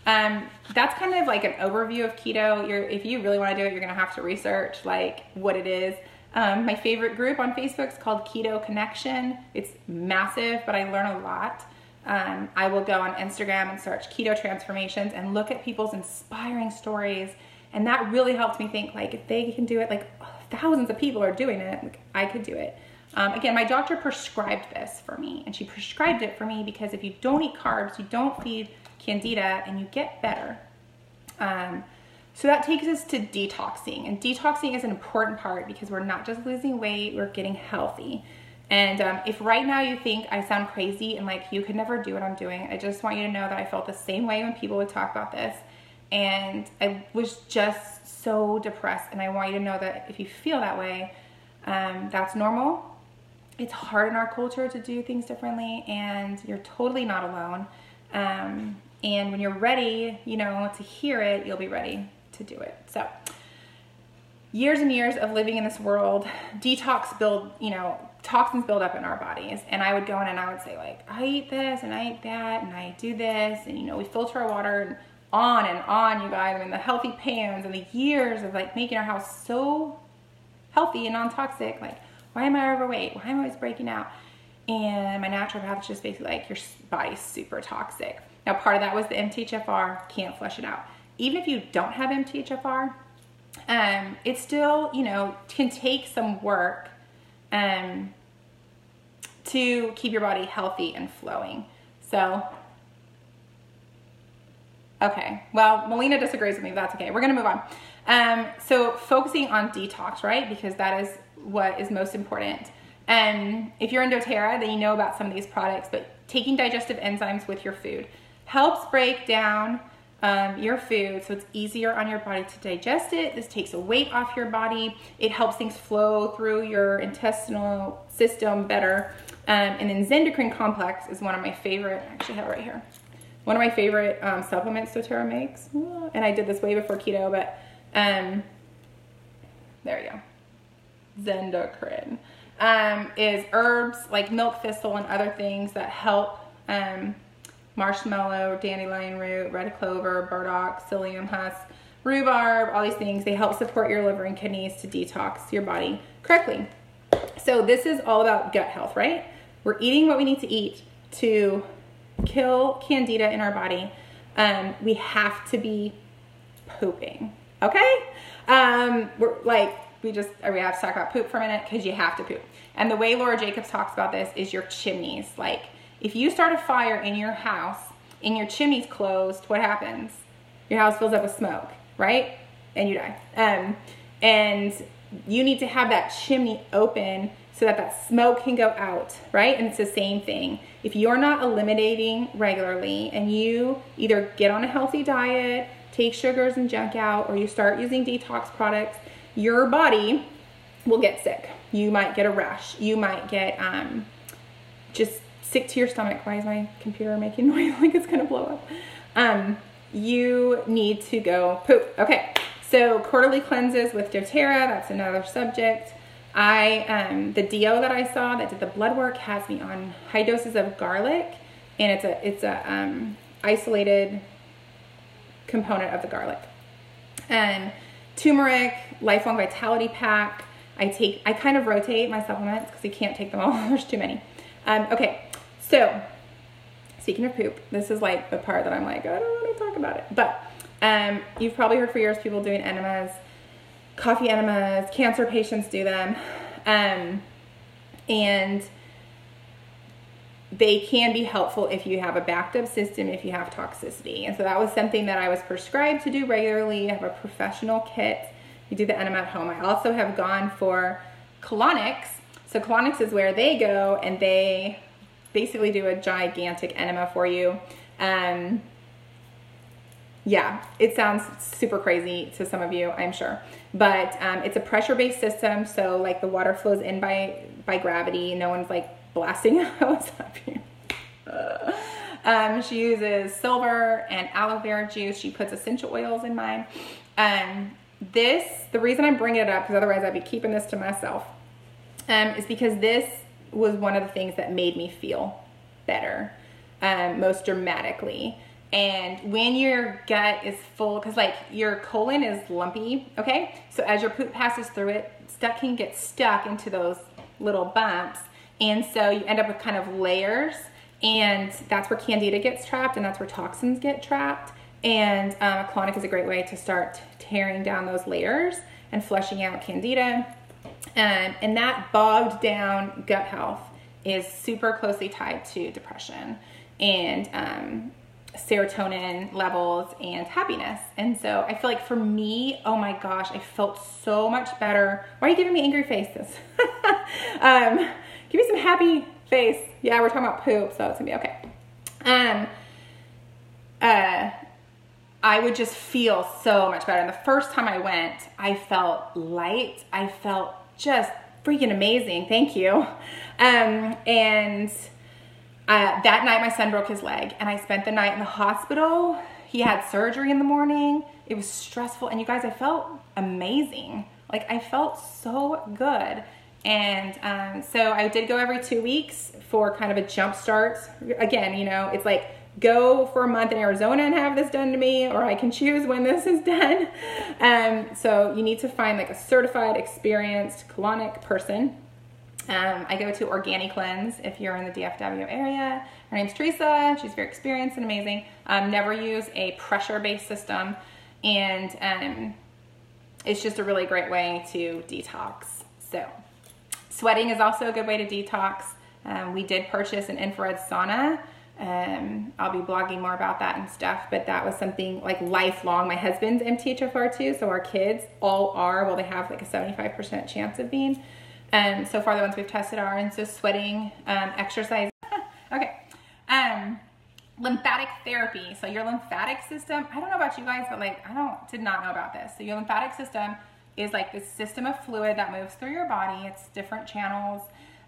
that's kind of like an overview of keto. If you really want to do it, you're going to have to research like what it is. My favorite group on Facebook is called Keto Connection. It's massive, but I learn a lot. I will go on Instagram and search keto transformations and look at people's inspiring stories. And that really helped me think, like, if they can do it, like thousands of people are doing it, like, I could do it. Again, my doctor prescribed this for me, and she prescribed it for me because if you don't eat carbs, you don't feed Candida, and you get better. So that takes us to detoxing, and detoxing is an important part because we're not just losing weight, we're getting healthy. And if right now you think I sound crazy and like you could never do what I'm doing, I just want you to know that I felt the same way when people would talk about this. And I was just so depressed. And I want you to know that if you feel that way, that's normal. It's hard in our culture to do things differently, and you're totally not alone. And when you're ready, you know, to hear it, you'll be ready to do it. So years and years of living in this world, toxins build up in our bodies. And I would go in and I would say, like, I eat this and I eat that and I do this, and, you know, we filter our water and on, you guys. I mean, the healthy pans and the years of like making our house so healthy and non-toxic. Like, why am I overweight? Why am I always breaking out? And my naturopath is just basically like, your body's super toxic. Now, part of that was the MTHFR, can't flush it out. Even if you don't have MTHFR, it still, you know, can take some work to keep your body healthy and flowing. So, okay, well, Melina disagrees with me, but that's okay. We're gonna move on. So focusing on detox, right? Because that is what is most important. If you're in doTERRA, then you know about some of these products, but taking digestive enzymes with your food helps break down your food so it's easier on your body to digest it. This takes a weight off your body. It helps things flow through your intestinal system better. And then Zendocrine Complex is one of my favorite, I actually have it right here. One of my favorite supplements doTERRA makes. And I did this way before keto, but there you go. Zendocrine is herbs like milk thistle and other things that help marshmallow, dandelion root, red clover, burdock, psyllium husk, rhubarb, all these things. They help support your liver and kidneys to detox your body correctly. So this is all about gut health, right? We're eating what we need to eat to kill Candida in our body. We have to be pooping, okay? We have to talk about poop for a minute because you have to poop. And the way Laura Jacobs talks about this is your chimneys. Like, if you start a fire in your house and your chimney's closed, what happens? Your house fills up with smoke, right? And you die. And you need to have that chimney open so so that that smoke can go out, right? And it's the same thing. If you're not eliminating regularly and you either get on a healthy diet, take sugars and junk out, or you start using detox products, your body will get sick. You might get a rash. You might get just sick to your stomach. Why is my computer making noise like it's gonna blow up? You need to go poop. Okay, so quarterly cleanses with doTERRA, that's another subject. The DO that I saw that did the blood work has me on high doses of garlic, and it's a isolated component of the garlic. And turmeric, lifelong vitality pack. I kind of rotate my supplements because I can't take them all. There's too many. Okay, so speaking of poop, this is like the part that I'm like, I don't want to talk about it. But you've probably heard for years people doing enemas, coffee enemas, cancer patients do them. And they can be helpful if you have a backed up system, if you have toxicity. And so that was something that I was prescribed to do regularly. I have a professional kit. You do the enema at home. I also have gone for colonics. So colonics is where they go and they basically do a gigantic enema for you. Yeah, it sounds super crazy to some of you, I'm sure. But it's a pressure-based system, so like the water flows in by gravity. No one's like blasting a hose up here. She uses silver and aloe vera juice. She puts essential oils in mine. The reason I'm bringing it up, because otherwise I'd be keeping this to myself, is because this was one of the things that made me feel better most dramatically. And when your gut is full, because like your colon is lumpy, okay? So as your poop passes through it, stuff can get stuck into those little bumps. And so you end up with kind of layers, and that's where candida gets trapped, and that's where toxins get trapped. And a colonic is a great way to start tearing down those layers and flushing out candida. And that bogged down gut health is super closely tied to depression and serotonin levels and happiness. And so I feel like for me, oh my gosh, I felt so much better. Why are you giving me angry faces? Give me some happy face. Yeah, we're talking about poop, so it's gonna be okay. I would just feel so much better. And the first time I went, I felt light. I felt just freaking amazing. Thank you. That night my son broke his leg and I spent the night in the hospital. He had surgery in the morning. It was stressful. And you guys, I felt amazing. Like I felt so good. And so I did go every 2 weeks for kind of a jump start. Again, you know, it's like go for a month in Arizona and have this done to me, or I can choose when this is done. So you need to find like a certified, experienced colonic person. I go to Organic Cleanse if you're in the DFW area. Her name's Teresa. She's very experienced and amazing. Never use a pressure-based system, and it's just a really great way to detox. So sweating is also a good way to detox. We did purchase an infrared sauna. I'll be blogging more about that and stuff, but that was something like lifelong. My husband's MTHFR too, so our kids all are, well, they have like a 75% chance of being. So far the ones we've tested are, and so sweating, exercise. Okay. Lymphatic therapy. So your lymphatic system, I don't know about you guys, but like did not know about this. So your lymphatic system is like this system of fluid that moves through your body. It's different channels,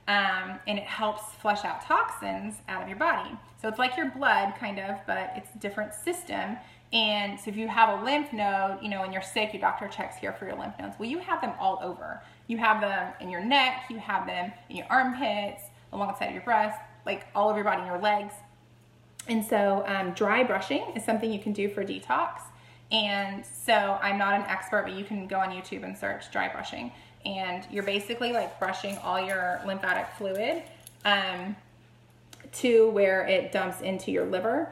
and it helps flush out toxins out of your body. So it's like your blood kind of, but it's a different system. And so if you have a lymph node, you know, when you're sick, your doctor checks here for your lymph nodes. Well, you have them all over. You have them in your neck, you have them in your armpits, along the side of your breast, like all over your body, in your legs. And so dry brushing is something you can do for detox. And so I'm not an expert, but you can go on YouTube and search dry brushing. And you're basically like brushing all your lymphatic fluid to where it dumps into your liver,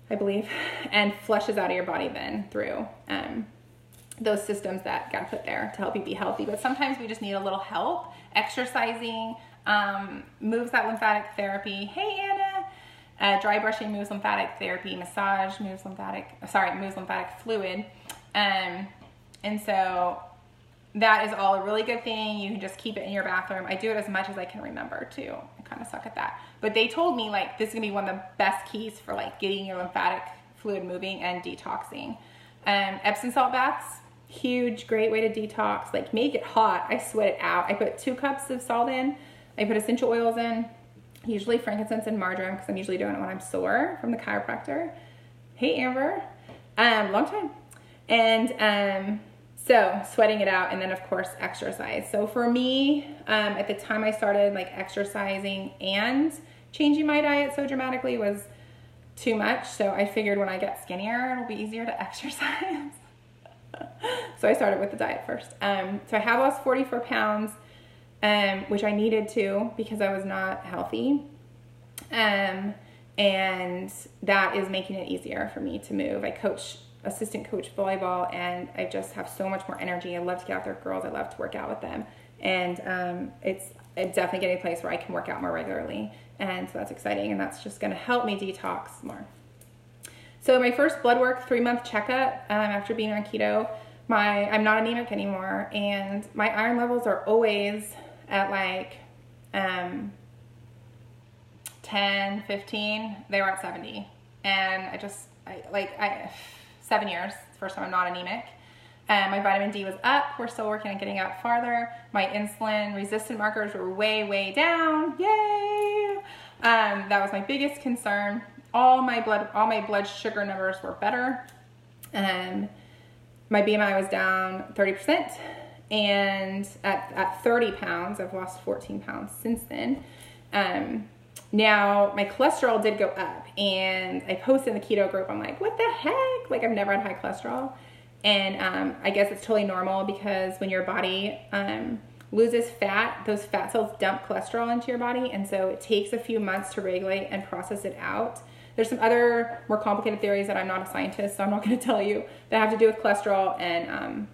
I believe, and flushes out of your body then through those systems that got put there to help you be healthy. But sometimes we just need a little help. Exercising moves that lymphatic therapy. Hey, Anna. Dry brushing moves lymphatic therapy. Massage moves lymphatic fluid. And so that is all a really good thing. You can just keep it in your bathroom. I do it as much as I can remember too. I kind of suck at that. But they told me like this is gonna be one of the best keys for like getting your lymphatic fluid moving and detoxing. Epsom salt baths, huge, great way to detox. Like make it hot. I sweat it out. I put 2 cups of salt in. I put essential oils in, usually frankincense and marjoram because I'm usually doing it when I'm sore from the chiropractor. Hey Amber, long time. And so sweating it out, and then of course exercise. So for me, at the time I started like exercising and changing my diet so dramatically was too much. So I figured when I get skinnier, it'll be easier to exercise. So I started with the diet first. So I have lost 44 pounds, which I needed to because I was not healthy. And that is making it easier for me to move. I assistant coach volleyball, and I just have so much more energy. I love to get out there with girls. I love to work out with them. And it's definitely getting a place where I can work out more regularly. And so that's exciting, and that's just gonna help me detox more. So my first blood work 3-month checkup after being on keto, I'm not anemic anymore, and my iron levels are always at like 10, 15. They were at 70. And 7 years, it's the first time I'm not anemic. My vitamin D was up. We're still working on getting up farther. My insulin resistant markers were way, way down. Yay! That was my biggest concern. All my blood sugar numbers were better. My BMI was down 30%. And at 30 pounds, I've lost 14 pounds since then. Now my cholesterol did go up, and I posted in the keto group. I'm like, what the heck? Like I've never had high cholesterol. And I guess it's totally normal because when your body loses fat, those fat cells dump cholesterol into your body. And so it takes a few months to regulate and process it out. There's some other more complicated theories that I'm not a scientist, so I'm not going to tell you, that have to do with cholesterol and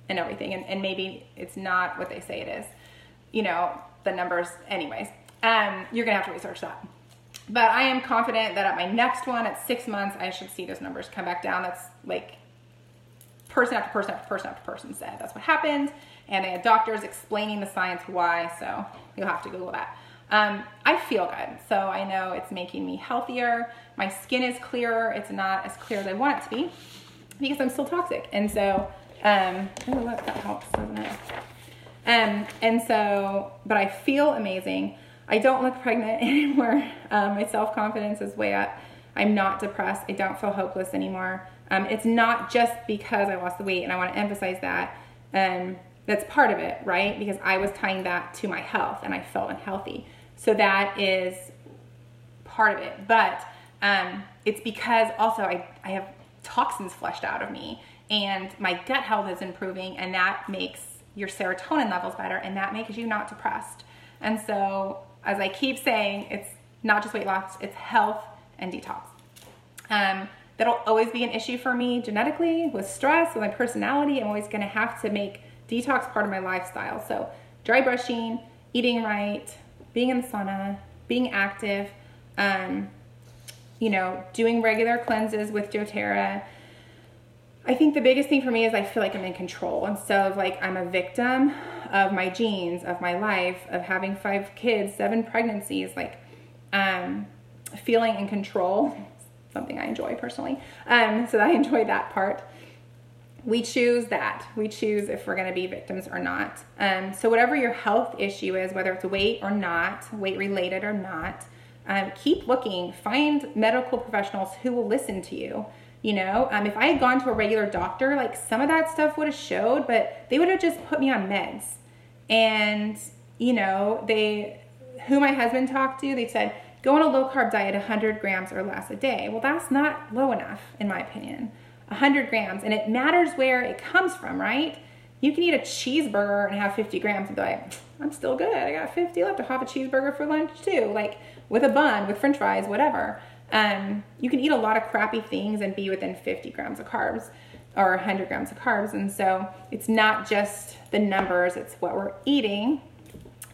everything. And maybe it's not what they say it is. You know, the numbers, anyways. You're going to have to research that. But I am confident that at my next one, at 6 months, I should see those numbers come back down. That's like person after person after person after person said that's what happened. And they had doctors explaining the science why, so you'll have to Google that. I feel good, so I know it's making me healthier. My skin is clearer. It's not as clear as I want it to be because I'm still toxic. And so, oh look, that helps, doesn't it? And so, but I feel amazing. I don't look pregnant anymore. My self-confidence is way up. I'm not depressed. I don't feel hopeless anymore. It's not just because I lost the weight, and I want to emphasize that. That's part of it, right? Because I was tying that to my health, and I felt unhealthy. So that is part of it. But it's because also I have toxins flushed out of me, and my gut health is improving, and that makes your serotonin levels better, and that makes you not depressed. And so, as I keep saying, it's not just weight loss, it's health and detox. That'll always be an issue for me genetically, with stress, with my personality. I'm always gonna have to make detox part of my lifestyle. So dry brushing, eating right, being in the sauna, being active, you know, doing regular cleanses with doTERRA. I think the biggest thing for me is I feel like I'm in control instead of like I'm a victim of my genes, of my life, of having 5 kids, 7 pregnancies, like feeling in control, something I enjoy personally. So I enjoy that part. We choose that. We choose if we're going to be victims or not. So whatever your health issue is, whether it's weight or not, weight related or not, keep looking. Find medical professionals who will listen to you. You know, if I had gone to a regular doctor, like some of that stuff would have showed, but they would have just put me on meds. And, you know, who my husband talked to, they said, go on a low carb diet, 100 grams or less a day. Well, that's not low enough, in my opinion. 100 grams, and it matters where it comes from, right? You can eat a cheeseburger and have 50 grams and be like, I'm still good. I got 50 left. I'll have a cheeseburger for lunch too, like with a bun, with french fries, whatever. You can eat a lot of crappy things and be within 50 grams of carbs or 100 grams of carbs. And so it's not just the numbers, it's what we're eating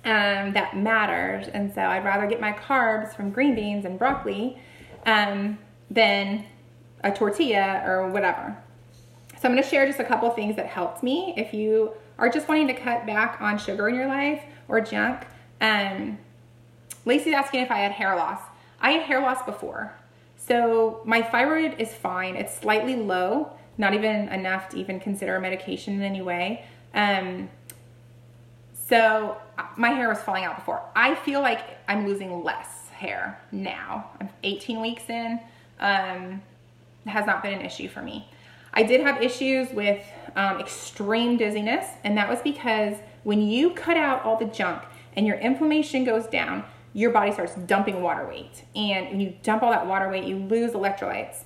that matters. And so I'd rather get my carbs from green beans and broccoli than a tortilla or whatever. So I'm going to share just a couple things that helped me. If you are just wanting to cut back on sugar in your life or junk, Lacey's asking if I had hair loss. I had hair loss before. So my thyroid is fine. It's slightly low, not even enough to even consider a medication in any way. So my hair was falling out before. I feel like I'm losing less hair now. I'm 18 weeks in. It has not been an issue for me. I did have issues with extreme dizziness, and that was because when you cut out all the junk and your inflammation goes down, your body starts dumping water weight. And when you dump all that water weight, you lose electrolytes.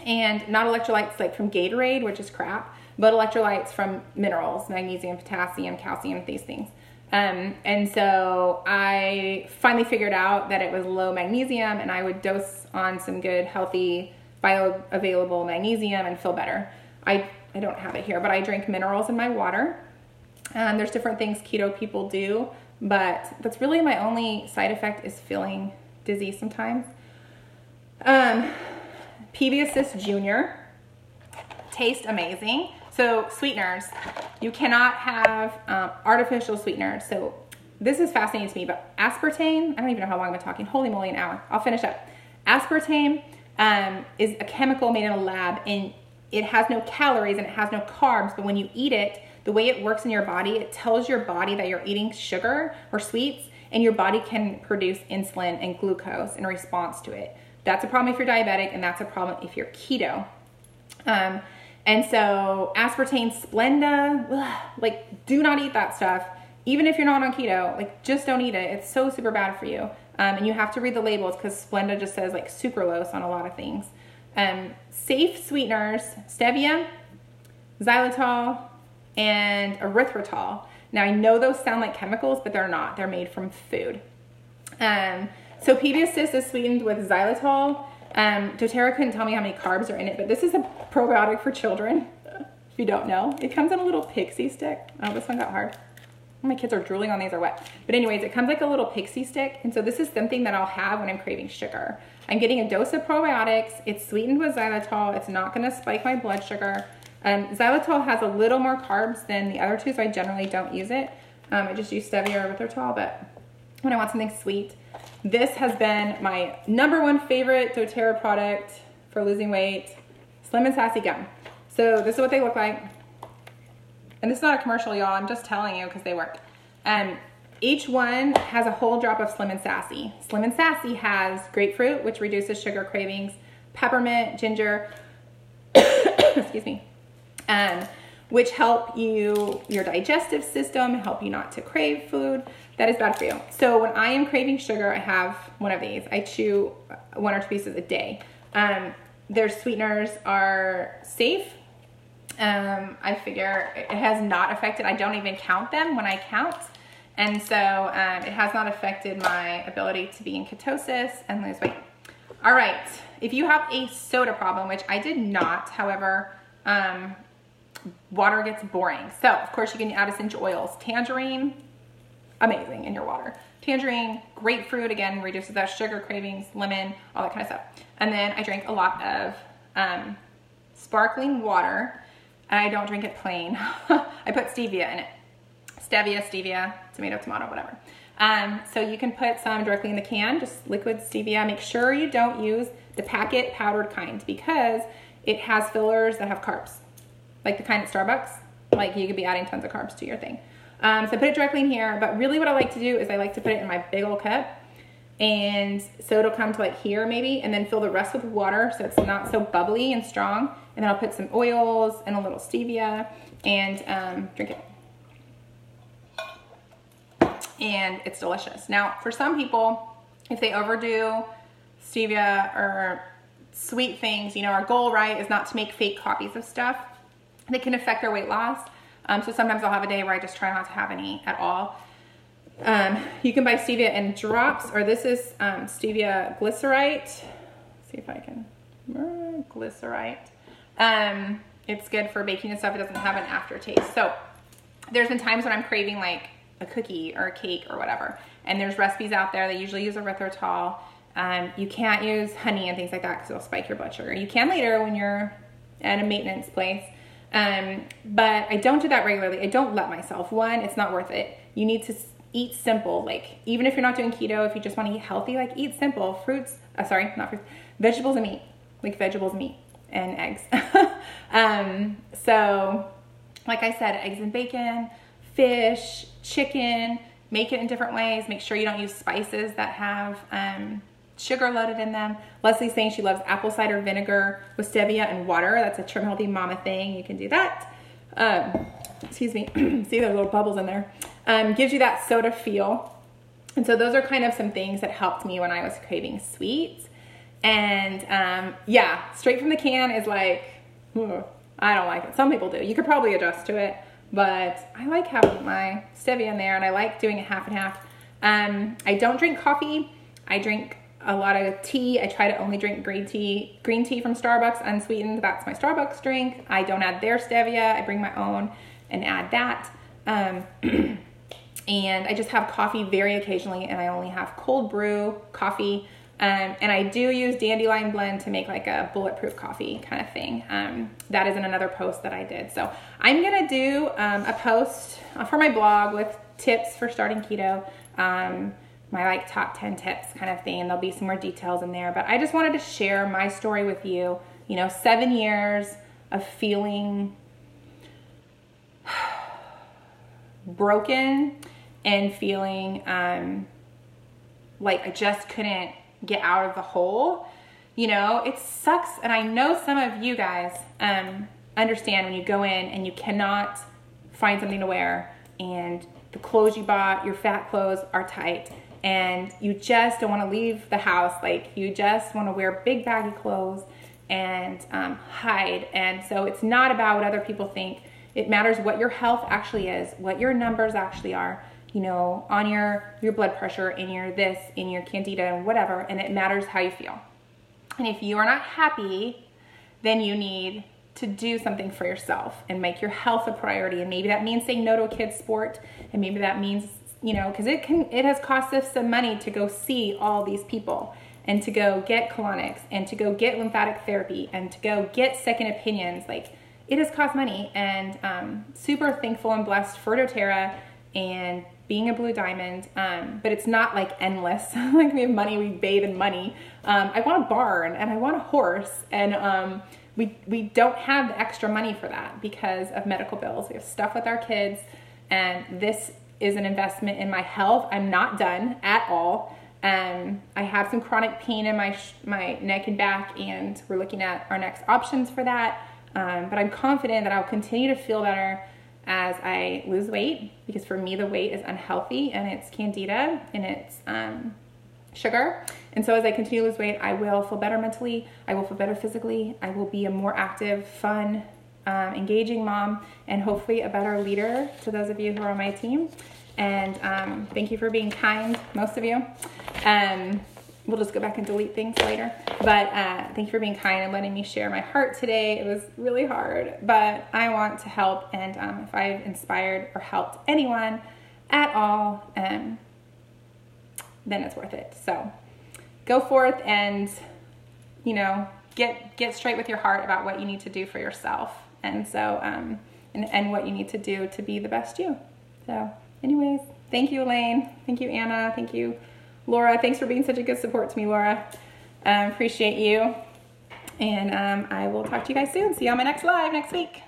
And not electrolytes like from Gatorade, which is crap, but electrolytes from minerals, magnesium, potassium, calcium, these things. And so I finally figured out that it was low magnesium, and I would dose on some good, healthy, bioavailable magnesium and feel better. I don't have it here, but I drink minerals in my water. There's different things keto people do, but that's really my only side effect is feeling dizzy sometimes. PB Assist Junior tastes amazing. So sweeteners, you cannot have artificial sweeteners. So this is fascinating to me, but aspartame, I don't even know how long I've been talking. Holy moly, an hour. I'll finish up. Aspartame is a chemical made in a lab, and it has no calories and it has no carbs, but when you eat it, the way it works in your body, it tells your body that you're eating sugar or sweets, and your body can produce insulin and glucose in response to it. That's a problem if you're diabetic, and that's a problem if you're keto. And so aspartame, Splenda, like do not eat that stuff. Even if you're not on keto, like just don't eat it. It's so super bad for you. And you have to read the labels because Splenda just says like sucralose on a lot of things. Safe sweeteners, stevia, xylitol, and erythritol. Now I know those sound like chemicals, but they're not. They're made from food. So PB Assist is sweetened with xylitol. doTERRA couldn't tell me how many carbs are in it, but this is a probiotic for children, if you don't know. It comes in a little pixie stick. Oh, this one got hard. My kids are drooling on these or what. But anyways, it comes like a little pixie stick. And so this is something that I'll have when I'm craving sugar. I'm getting a dose of probiotics. It's sweetened with xylitol. It's not gonna spike my blood sugar. Xylitol has a little more carbs than the other two, so I generally don't use it. I just use stevia or erythritol, but when I want something sweet. This has been my #1 favorite doTERRA product for losing weight, Slim and Sassy Gum. So this is what they look like. And this is not a commercial, y'all. I'm just telling you because they work. Each one has a whole drop of Slim and Sassy. Slim and Sassy has grapefruit, which reduces sugar cravings, peppermint, ginger, excuse me, which help your digestive system, help you not to crave food that is bad for you. So when I am craving sugar, I have one of these. I chew 1 or 2 pieces a day. Their sweeteners are safe. I figure it has not affected, I don't even count them when I count. And so it has not affected my ability to be in ketosis and lose weight. All right, if you have a soda problem, which I did not, however, water gets boring. So of course you can add essential oils. Tangerine, amazing in your water. Tangerine, grapefruit, again, reduces that sugar cravings, lemon, all that kind of stuff. And then I drink a lot of sparkling water. I don't drink it plain. I put stevia in it. Stevia, tomato, whatever. So you can put some directly in the can, just liquid stevia. Make sure you don't use the packet powdered kind because it has fillers that have carbs, like the kind at Starbucks. Like you could be adding tons of carbs to your thing. So I put it directly in here, but really what I like to do is I like to put it in my big old cup. And so it'll come to like here maybe, and then fill the rest with water so it's not so bubbly and strong. And then I'll put some oils and a little stevia and drink it. And it's delicious. Now, for some people, if they overdo stevia or sweet things, our goal, right, is not to make fake copies of stuff. They can affect their weight loss. So sometimes I'll have a day where I just try not to have any at all. You can buy stevia in drops, or this is stevia glycerite. Let's see if I can, glycerite. It's good for baking and stuff. It doesn't have an aftertaste. So there's been times when I'm craving like a cookie or a cake or whatever, and there's recipes out there that usually use erythritol. You can't use honey and things like that because it'll spike your blood sugar. You can later when you're at a maintenance place. But I don't do that regularly. I don't let myself. One, it's not worth it. You need to eat simple. Like, even if you're not doing keto, if you just want to eat healthy, like, eat simple. Fruits, sorry, not fruits, vegetables and meat. Like, vegetables, meat, and eggs. So, like I said, eggs and bacon, fish, chicken, make it in different ways. Make sure you don't use spices that have sugar loaded in them. Leslie's saying she loves apple cider vinegar with stevia and water. That's a Trim Healthy Mama thing. You can do that. Excuse me. See, there's little bubbles in there. Gives you that soda feel. And so those are kind of some things that helped me when I was craving sweets. And yeah, straight from the can is like, I don't like it. Some people do. You could probably adjust to it, but I like having my stevia in there, and I like doing it half and half. I don't drink coffee. I drink a lot of tea. I try to only drink green tea from Starbucks, unsweetened. That's my Starbucks drink. I don't add their stevia. I bring my own and add that. And I just have coffee very occasionally, and I only have cold brew coffee. And I do use Dandelion Blend to make like a bulletproof coffee kind of thing. That is in another post that I did. So I'm gonna do a post for my blog with tips for starting keto. My like top 10 tips kind of thing. And there'll be some more details in there, but I just wanted to share my story with you. You know, 7 years of feeling broken and feeling like I just couldn't get out of the hole. You know, it sucks. And I know some of you guys understand when you go in and you cannot find something to wear, and the clothes you bought, your fat clothes, are tight, and you just don't want to leave the house. Like, you just want to wear big baggy clothes and hide. And so it's not about what other people think. It matters what your health actually is, what your numbers actually are, you know, on your blood pressure, and your this, in your candida, and whatever. And it matters how you feel. And if you are not happy, then you need to do something for yourself and make your health a priority. And maybe that means saying no to a kid's sport. And maybe that means, you know, because it has cost us some money to go see all these people, and to go get colonics, and to go get lymphatic therapy, and to go get second opinions. Like, it has cost money. And super thankful and blessed for doTERRA and being a Blue Diamond, but it's not like endless. Like, we have money, we bathe in money. I want a barn, and I want a horse, and we don't have the extra money for that because of medical bills. We have stuff with our kids, and this is an investment in my health. I'm not done at all. I have some chronic pain in my neck and back, and we're looking at our next options for that. But I'm confident that I'll continue to feel better as I lose weight, because for me the weight is unhealthy, and it's candida, and it's sugar. And so as I continue to lose weight, I will feel better mentally, I will feel better physically, I will be a more active, fun, engaging mom, and hopefully a better leader to those of you who are on my team. And thank you for being kind, most of you. We'll just go back and delete things later. But thank you for being kind and letting me share my heart today. It was really hard, but I want to help. And if I've inspired or helped anyone at all, then it's worth it. So go forth and, you know, get straight with your heart about what you need to do for yourself. And so, and what you need to do to be the best you. So anyways, thank you, Elaine. Thank you, Anna. Thank you, Laura. Thanks for being such a good support to me, Laura. Appreciate you. And I will talk to you guys soon. See you on my next live next week.